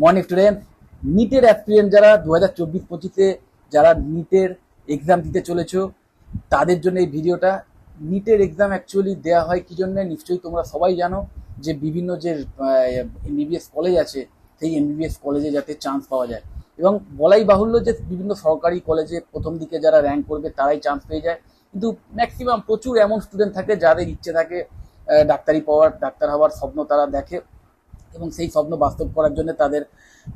Morning student, নিটের aspirant যারা 2024-25-এ যারা নিটের exam দিতে চলেছো তাদের জন্য এই ভিডিওটা। নিটের এক্সাম অ্যাকচুয়ালি দেওয়া হয় কি জন্য নিশ্চয়ই তোমরা সবাই জানো, যে বিভিন্ন যে এমবিবিএস কলেজ আছে সেই এমবিবিএস কলেজে যাতে চান্স পাওয়া যায়। এবং বলাই বাহুল্য যে বিভিন্ন সরকারি কলেজে প্রথম দিকে যারা র্যাঙ্ক করবে তারাই চান্স পেয়ে যায়, কিন্তু ম্যাক্সিমাম প্রচুর এমন স্টুডেন্ট থাকে যাদের ইচ্ছে থাকে ডাক্তারি পাওয়ার, ডাক্তার হওয়ার স্বপ্ন তারা দেখে এবং সেই স্বপ্ন বাস্তব করার জন্য তাদের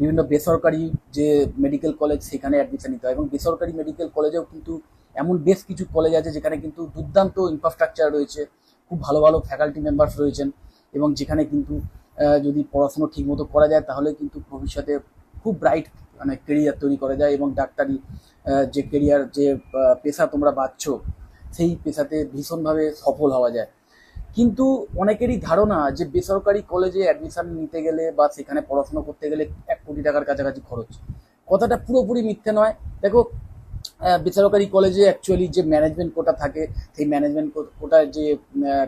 বিভিন্ন বেসরকারি যে মেডিকেল কলেজ সেখানে অ্যাডমিশন নিতে হয়। এবং বেসরকারি মেডিকেল কলেজেও কিন্তু এমন বেশ কিছু কলেজ আছে যেখানে কিন্তু দুর্দান্ত ইনফ্রাস্ট্রাকচার রয়েছে, খুব ভালো ভালো ফ্যাকাল্টি মেম্বার্স রয়েছেন, এবং যেখানে কিন্তু যদি পড়াশুনো ঠিকমতো করা যায় তাহলে কিন্তু ভবিষ্যতে খুব ব্রাইট মানে কেরিয়ার তৈরি করা যায় এবং ডাক্তারি যে কেরিয়ার যে পেশা তোমরা বাছছ সেই পেশাতে ভীষণভাবে সফল হওয়া যায়। কিন্তু অনেকেরই ধারণা যে বেসরকারি কলেজে অ্যাডমিশন নিতে গেলে বা সেখানে পড়াশোনা করতে গেলে 1 কোটি টাকার কাছাকাছি খরচ। কথাটা পুরোপুরি মিথ্যে নয়। দেখো, বেসরকারি কলেজে অ্যাকচুয়ালি যে ম্যানেজমেন্ট কোটা থাকে সেই ম্যানেজমেন্ট কোটার যে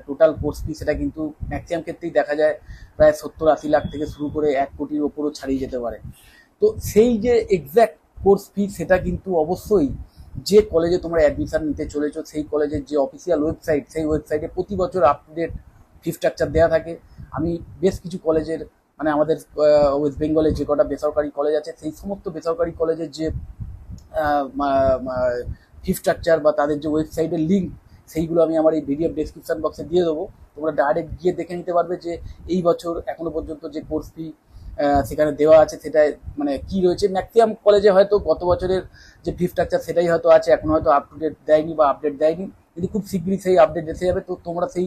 টোটাল কোর্স ফি সেটা কিন্তু ম্যাক্সিমাম ক্ষেত্রেই দেখা যায় প্রায় 70-80 লাখ থেকে শুরু করে 1 কোটির ওপরও ছাড়িয়ে যেতে পারে। তো সেই যে এক্স্যাক্ট কোর্স ফি সেটা কিন্তু অবশ্যই যে কলেজে তোমরা অ্যাডমিশন নিতে চলেছো সেই কলেজের যে অফিসিয়াল ওয়েবসাইট, সেই ওয়েবসাইটে প্রতি বছর up to date fee structure দেওয়া থাকে। আমি বেশ কিছু কলেজের মানে আমাদের ওয়েস্ট বেঙ্গলে যে কটা বেসরকারি কলেজ আছে সেই সমস্ত বেসরকারি কলেজের যে ফি স্ট্রাকচার বা তাদের যে ওয়েবসাইটের লিঙ্ক সেইগুলো আমি আমার এই ভিডিও ডেসক্রিপশন বক্সে দিয়ে দেবো। তোমরা ডাইরেক্ট গিয়ে দেখে নিতে পারবে যে এই বছর এখনো পর্যন্ত যে কোর্স ফি সেখানে দেওয়া আছে সেটা মানে কি রয়েছে। ম্যাক্সিমাম কলেজে হয়তো গত বছরের যে ফি স্ট্রাকচার সেটাই হয়তো আছে, এখন হয়তো আপ টু ডেট দেয়নি বা আপডেট দেয়নি, কিন্তু খুব শীঘ্রই সেই আপডেট এসে যাবে। তো তোমরা সেই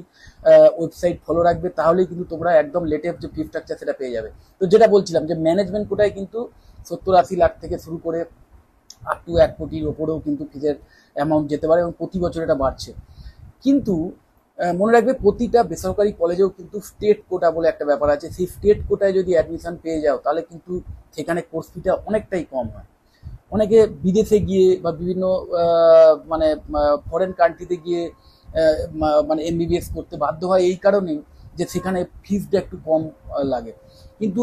ওয়েবসাইট ফলো রাখবে, তাহলেই কিন্তু তোমরা একদম লেটেস্ট যে ফি স্ট্রাকচার সেটা পেয়ে যাবে। তো যেটা বলছিলাম যে ম্যানেজমেন্ট কোটায় কিন্তু 70-80 লাখ থেকে শুরু করে আপ টু 1 কোটির ওপরেও কিন্তু ফিজের অ্যামাউন্ট যেতে পারে এবং প্রতি বছর এটা বাড়ছে। কিন্তু মনে রাখবে প্রতিটা বেসরকারি কলেজেও কিন্তু স্টেট কোটা বলে একটা ব্যাপার আছে। সেই স্টেট কোটায় যদি অ্যাডমিশন পেয়ে যাও তাহলে কিন্তু সেখানে কোর্স ফিটা অনেকটাই কম হয়। অনেকে বিদেশে গিয়ে বা বিভিন্ন মানে ফরেন কান্ট্রিতে গিয়ে মানে এমবিবিএস করতে বাধ্য হয় এই কারণেই যে সেখানে ফিজটা একটু কম লাগে। কিন্তু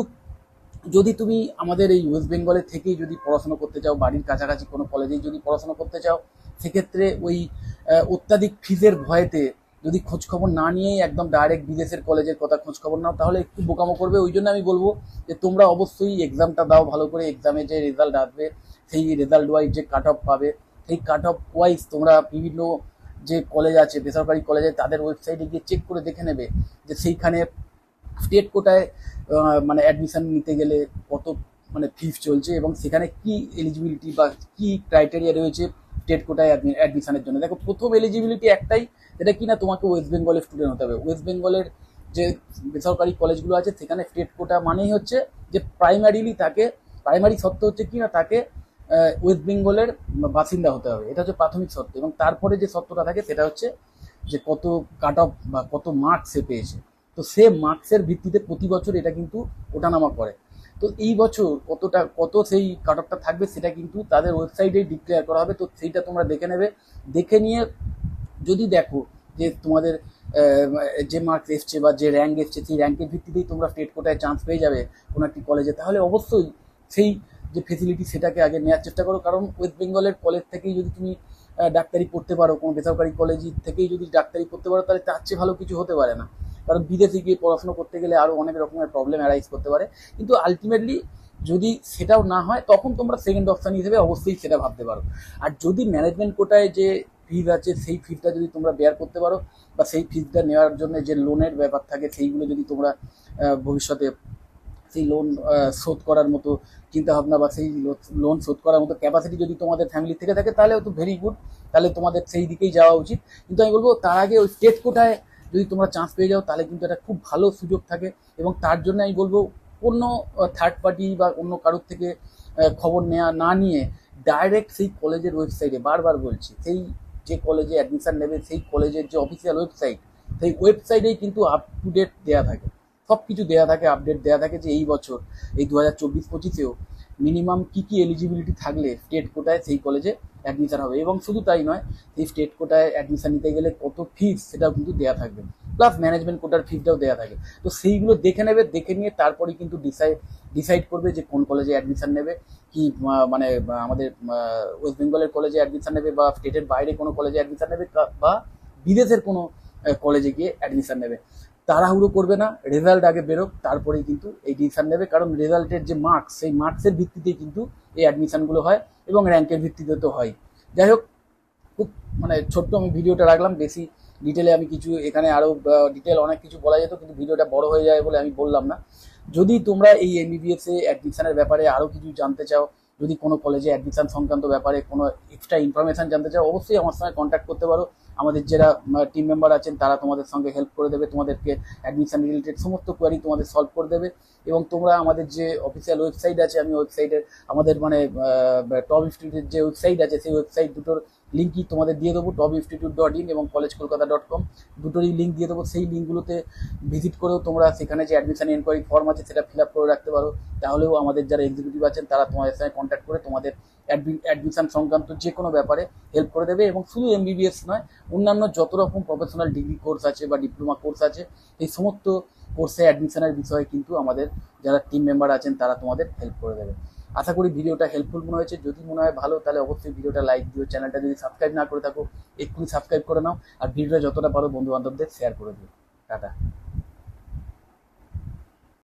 যদি তুমি আমাদের এই ওয়েস্ট বেঙ্গলে থেকেই যদি পড়াশোনা করতে চাও, বাড়ির কাছাকাছি কোনো কলেজেই যদি পড়াশোনা করতে চাও, সেক্ষেত্রে ওই অত্যাধিক ফিজের ভয়েতে যদি খোঁজখবর না নিয়েই একদম ডাইরেক্ট বিদেশের কলেজের কথা খোঁজখবর নাও তাহলে একটু বোকামো করবে। ওই জন্য আমি বলবো যে তোমরা অবশ্যই এক্সামটা দাও ভালো করে। এক্সামে যে রেজাল্ট আসবে সেই রেজাল্ট ওয়াইজ যে কাট অফ পাবে সেই কাট অফ ওয়াইজ তোমরা বিভিন্ন যে কলেজ আছে বেসরকারি কলেজে তাদের ওয়েবসাইটে গিয়ে চেক করে দেখে নেবে যে সেইখানে স্টেট কোটায় মানে অ্যাডমিশন নিতে গেলে কত মানে ফিস চলছে এবং সেখানে কি এলিজিবিলিটি বা কি ক্রাইটেরিয়া রয়েছে স্টেট কোটায় অ্যাডমিশনের জন্য। দেখো, প্রথম এলিজিবিলিটি একটাই, যেটা কিনা তোমাকে ওয়েস্ট বেঙ্গলের স্টুডেন্ট হতে হবে। ওয়েস্ট বেঙ্গলের যে বেসরকারি কলেজগুলো আছে সেখানে স্টেট কোটা মানেই হচ্ছে যে প্রাইমারিলি তাকে, প্রাইমারি শর্ত হচ্ছে কি না তাকে ওয়েস্ট বেঙ্গলের বাসিন্দা হতে হবে, এটা হচ্ছে প্রাথমিক শর্ত। এবং তারপরে যে শর্তটা থাকে সেটা হচ্ছে যে কত কাট অফ বা কত মার্কস সে পেয়েছে। তো সে মার্কসের ভিত্তিতে প্রতি বছর এটা কিন্তু ওঠানামা করে। তো এই বছর কত সেই কাট অফটা থাকবে সেটা কিন্তু তাদের ওয়েবসাইটেই ডিক্লেয়ার করা হবে। তো সেইটা তোমরা দেখে নেবে। দেখে নিয়ে যদি দেখো যে তোমাদের যে মার্কস এসছে বা যে র্যাঙ্ক এসছে সেই র্যাঙ্কের ভিত্তিতেই তোমরা স্টেট কোটায় চান্স পেয়ে যাবে কোনো একটি কলেজে, তাহলে অবশ্যই সেই যে ফেসিলিটি সেটাকে আগে নেওয়ার চেষ্টা করো। কারণ ওয়েস্ট বেঙ্গলের কলেজ থেকেই যদি তুমি ডাক্তারি পড়তে পারো, কোনো বেসরকারি কলেজ থেকেই যদি ডাক্তারি পড়তে পারো তাহলে তার চেয়ে ভালো কিছু হতে পারে না। কারণ বিদেশে গিয়ে পড়াশোনা করতে গেলে আরও অনেক রকমের প্রবলেম অ্যারাইজ করতে পারে। কিন্তু আলটিমেটলি যদি সেটাও না হয় তখন তোমরা সেকেন্ড অপশান হিসেবে অবশ্যই সেটা ভাবতে পারো। আর যদি ম্যানেজমেন্ট কোটায় যে ফিজ আছে সেই ফিজটা যদি তোমরা বেয়ার করতে পারো বা সেই ফিজটা নেওয়ার জন্য যে লোনের ব্যাপার থাকে সেইগুলো যদি তোমরা ভবিষ্যতে সেই লোন শোধ করার মতো চিন্তাভাবনা বা সেই লোন শোধ করার মতো ক্যাপাসিটি যদি তোমাদের ফ্যামিলি থেকে থাকে তাহলে তো ভেরি গুড, তাহলে তোমাদের সেই দিকেই যাওয়া উচিত। কিন্তু আমি বলবো তার আগে ওই স্টেট কোটায় যদি তোমরা চান্স পেয়ে যাও তাহলে কিন্তু একটা খুব ভালো সুযোগ থাকে। এবং তার জন্য আমি বলবো অন্য থার্ড পার্টি বা অন্য কারোর থেকে খবর নেওয়া না নিয়ে ডাইরেক্ট সেই কলেজের ওয়েবসাইটে, বারবার বলছি, সেই যে কলেজে অ্যাডমিশন নেবে সেই কলেজের যে অফিসিয়াল ওয়েবসাইট সেই ওয়েবসাইটেই কিন্তু আপ টু ডেট দেওয়া থাকে, সব কিছু দেওয়া থাকে, আপডেট দেওয়া থাকে যে এই বছর এই 2024-25-এও মিনিমাম কী কী এলিজিবিলিটি থাকলে স্টেট কোটায় সেই কলেজে অ্যাডমিশন হবে। এবং শুধু তাই নয়, সেই স্টেট কোটায় অ্যাডমিশন নিতে গেলে কত ফিস সেটাও কিন্তু দেওয়া থাকবে। প্লাস ম্যানেজমেন্ট কোটার ফিসটাও দেওয়া থাকে। তো সেইগুলো দেখে নেবে, দেখে নিয়ে তারপরেই কিন্তু ডিসাইড করবে যে কোন কলেজে অ্যাডমিশন নেবে, কি মানে আমাদের ওয়েস্ট বেঙ্গলের কলেজে অ্যাডমিশন নেবে, বা স্টেটের বাইরে কোনো কলেজে অ্যাডমিশন নেবে, বা বিদেশের কোনো কলেজে গিয়ে অ্যাডমিশন নেবে। তাড়াহুড়ো করবে না, রেজাল্ট আগে বেরোক তারপরেই কিন্তু এই ডিসিশন নেবে, কারণ রেজাল্টের যে মার্কস, সেই মার্কসের ভিত্তিতেই কিন্তু এই অ্যাডমিশনগুলো হয় এবং র্যাঙ্কের ভিত্তিতে তো হয়। যাই হোক, খুব মানে ছোট্ট আমি ভিডিওটা রাখলাম, বেশি ডিটেলে আমি কিছু এখানে আরও ডিটেল অনেক কিছু বলা যেত, কিন্তু ভিডিওটা বড় হয়ে যায় বলে আমি বললাম না। যদি তোমরা এই এমবিবিএস এ অ্যাডমিশনের ব্যাপারে আরও কিছু জানতে চাও, যদি কোনো কলেজে অ্যাডমিশন সংক্রান্ত ব্যাপারে কোনো এক্সট্রা ইনফরমেশান জানতে চাও, অবশ্যই আমার সঙ্গে কন্ট্যাক্ট করতে পারো। আমাদের যারা টিম মেম্বার আছেন তারা তোমাদের সঙ্গে হেল্প করে দেবে, তোমাদেরকে অ্যাডমিশন রিলেটেড সমস্ত কোয়ারি তোমাদের সলভ করে দেবে। এবং তোমরা আমাদের যে অফিসিয়াল ওয়েবসাইট আছে, আমি ওয়েবসাইটের আমাদের মানে টপ ইনস্টিটিউটের যে ওয়েবসাইট আছে, সেই ওয়েবসাইট দুটোর লিঙ্কই তোমাদের দিয়ে দেবো, topinstitute.in এবং collegekolkata.com দুটোরই লিঙ্ক দিয়ে দেবো। সেই লিঙ্কগুলোতে ভিজিট করেও তোমরা সেখানে যে অ্যাডমিশন এনকোয়ারি ফর্ম আছে সেটা ফিল আপ করে রাখতে পারো। তাহলেও আমাদের যারা এক্সিকিউটিভ আছেন তারা তোমাদের সঙ্গে কন্ট্যাক্ট করে তোমাদের অ্যাডমিশন সংক্রান্ত যে কোনো ব্যাপারে হেল্প করে দেবে। এবং শুধু এমবিবিএস নয়, অন্যান্য যত রকম প্রফেশনাল ডিগ্রি কোর্স আছে বা ডিপ্লোমা কোর্স আছে, এই সমস্ত কোর্সে অ্যাডমিশনের বিষয়ে কিন্তু আমাদের যারা টিম মেম্বার আছেন তারা তোমাদের হেল্প করে দেবে। আশা করি ভিডিওটা হেল্পফুল মনে হয়েছে। যদি মনে হয় ভালো, তাহলে অবশ্যই ভিডিওটা লাইক দিও। চ্যানেলটা যদি সাবস্ক্রাইব না করে থাকো, এক্ষুনি সাবস্ক্রাইব করে নাও। আর ভিডিওটা যতটা পারো বন্ধু বান্ধবদের শেয়ার করে দিও। টাটা।